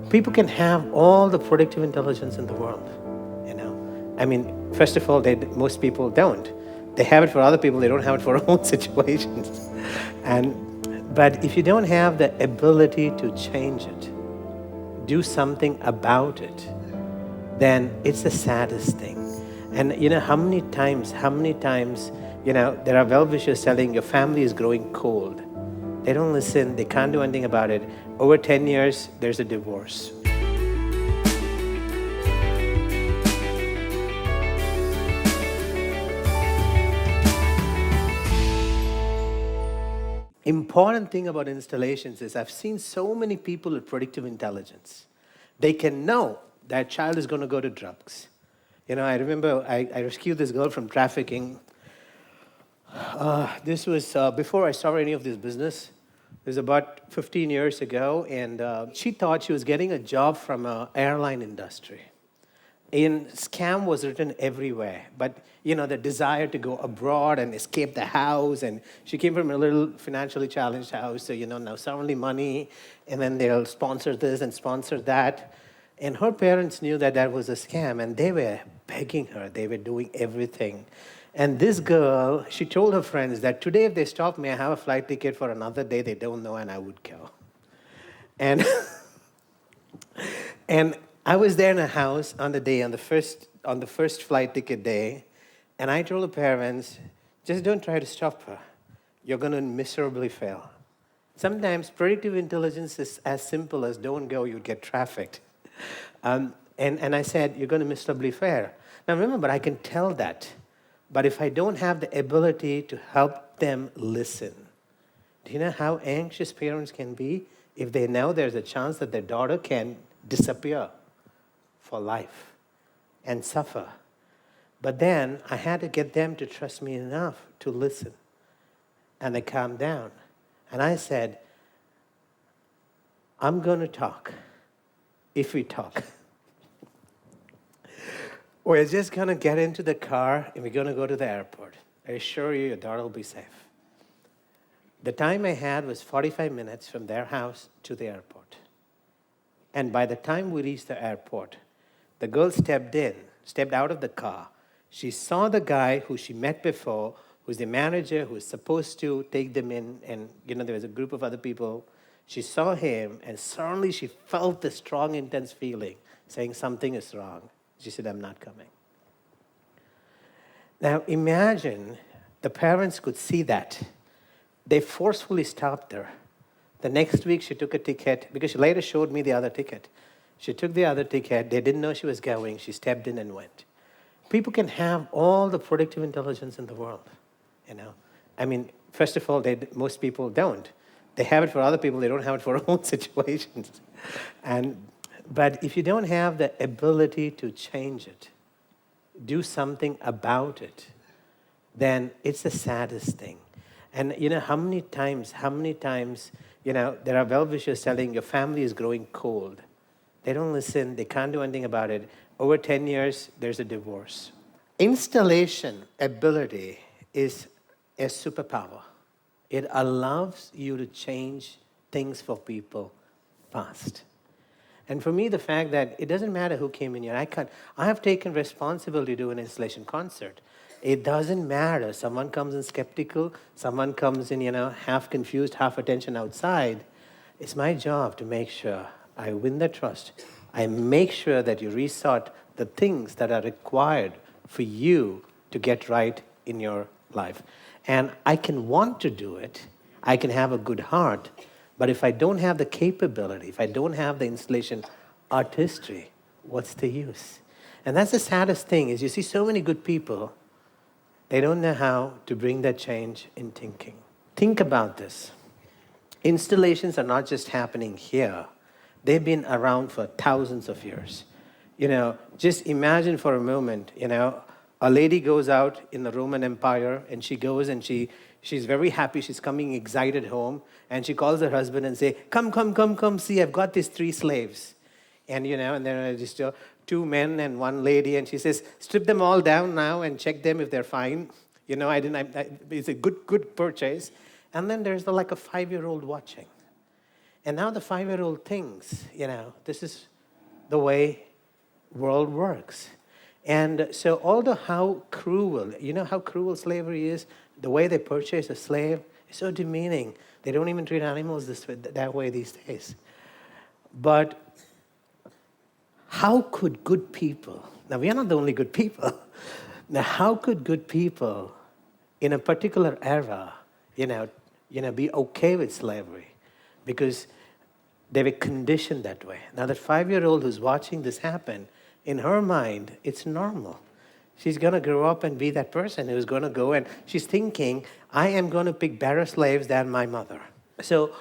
People can have all the predictive intelligence in the world, you know. I mean, first of all, most people don't. They have it for other people, they don't have it for their own situations. But if you don't have the ability to change it, do something about it, then it's the saddest thing. And you know, how many times, there are well-wishers telling your family is growing cold. They don't listen, they can't do anything about it. Over 10 years, there's a divorce. Important thing about installations is I've seen so many people with predictive intelligence. They can know that child is going to go to drugs. You know, I remember I rescued this girl from trafficking. This was before I started any of this business. It was about 15 years ago, and she thought she was getting a job from an airline industry. And scam was written everywhere, but you know, the desire to go abroad and escape the house, and she came from a little financially challenged house, so you know, now suddenly money, and then they'll sponsor this and sponsor that. And her parents knew that that was a scam, and they were begging her, they were doing everything. And this girl, she told her friends that today if they stop me, I have a flight ticket for another day they don't know, and I would go. And, and I was there in a house on the first flight ticket day, and I told the parents, just don't try to stop her. You're going to miserably fail. Sometimes predictive intelligence is as simple as don't go, you'll get trafficked. And I said, you're going to miserably fail. Now remember, I can tell that, but if I don't have the ability to help them listen, do you know how anxious parents can be if they know there's a chance that their daughter can disappear for life and suffer? But then I had to get them to trust me enough to listen. And they calmed down. And I said, I'm going to talk if we talk. We're just going to get into the car and we're going to go to the airport. I assure you, your daughter will be safe. The time I had was 45 minutes from their house to the airport. And by the time we reached the airport, the girl stepped out of the car. She saw the guy who she met before, who's the manager, who's supposed to take them in, and you know, there was a group of other people. She saw him, and suddenly she felt this strong, intense feeling, saying something is wrong. She said, I'm not coming. Now imagine the parents could see that. They forcefully stopped her. The next week she took a ticket, because she later showed me the other ticket. She took the other ticket. They didn't know she was going. She stepped in and went. People can have all the predictive intelligence in the world, you know. I mean, first of all, most people don't. They have it for other people. They don't have it for their own situations. But if you don't have the ability to change it, do something about it, then it's the saddest thing. And you know, how many times, you know, there are well-wishers telling your family is growing cold. They don't listen, they can't do anything about it. Over 10 years, there's a divorce. Installation ability is a superpower. It allows you to change things for people fast. And for me, the fact that it doesn't matter who came in here. I have taken responsibility to do an installation concert. It doesn't matter. Someone comes in skeptical, someone comes in, you know, half confused, half attention outside. It's my job to make sure I win their trust. I make sure that you resort the things that are required for you to get right in your life. And I can want to do it. I can have a good heart. But if I don't have the capability, if I don't have the installation artistry, what's the use? And that's the saddest thing is you see so many good people, they don't know how to bring that change in thinking. Think about this. Installations are not just happening here. They've been around for thousands of years. You know, just imagine for a moment, you know, a lady goes out in the Roman Empire and she goes and she's very happy, she's coming excited home, and she calls her husband and say, come, see, I've got these 3 slaves. And you know, and there are just 2 men and 1 lady, and she says, strip them all down now and check them if they're fine. You know, it's a good purchase. And then there's like a 5-year-old watching. And now the 5-year-old thinks, this is the way world works. And so although how cruel, how cruel slavery is, the way they purchase a slave is so demeaning. They don't even treat animals that way these days. But how could good people, now we are not the only good people, now how could good people in a particular era, be okay with slavery? Because they were conditioned that way. Now that 5-year-old who's watching this happen, in her mind, it's normal. She's going to grow up and be that person who's going to go and she's thinking, I am going to pick better slaves than my mother. So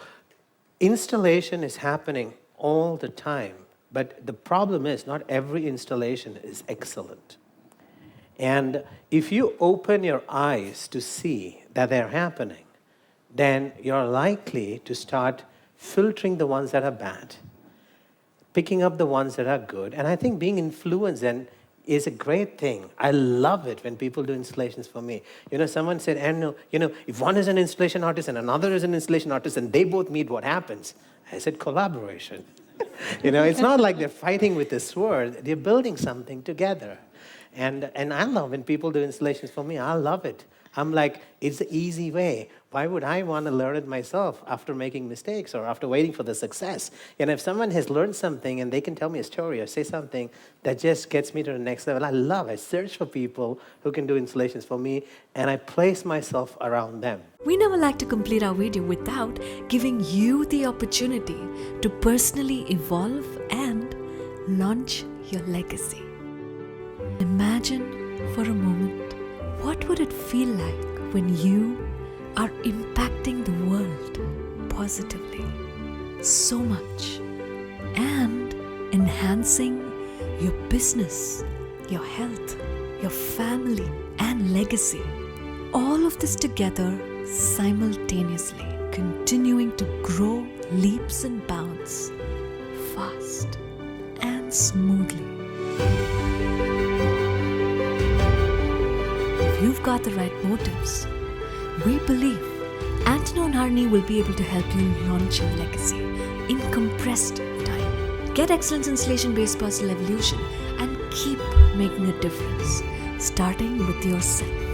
installation is happening all the time. But the problem is not every installation is excellent. And if you open your eyes to see that they're happening, then you're likely to start filtering the ones that are bad, picking up the ones that are good. And I think being influenced is a great thing. I love it when people do installations for me. Someone said, if one is an installation artist and another is an installation artist and they both meet, what happens? I said, collaboration. It's not like they're fighting with a sword. They're building something together. And I love when people do installations for me. I love it. I'm like, it's the easy way. Why would I want to learn it myself after making mistakes or after waiting for the success? And if someone has learned something and they can tell me a story or say something that just gets me to the next level, I search for people who can do installations for me, and I place myself around them. We never like to complete our video without giving you the opportunity to personally evolve and launch your legacy. Imagine for a moment, what would it feel like when you are impacting the world positively so much and enhancing your business, your health, your family, and legacy. All of this together simultaneously, continuing to grow leaps and bounds, fast and smoothly. If you've got the right motives, we believe Antano and Harini will be able to help you launch your legacy in compressed time. Get excellence installation-based personal evolution and keep making a difference, starting with yourself.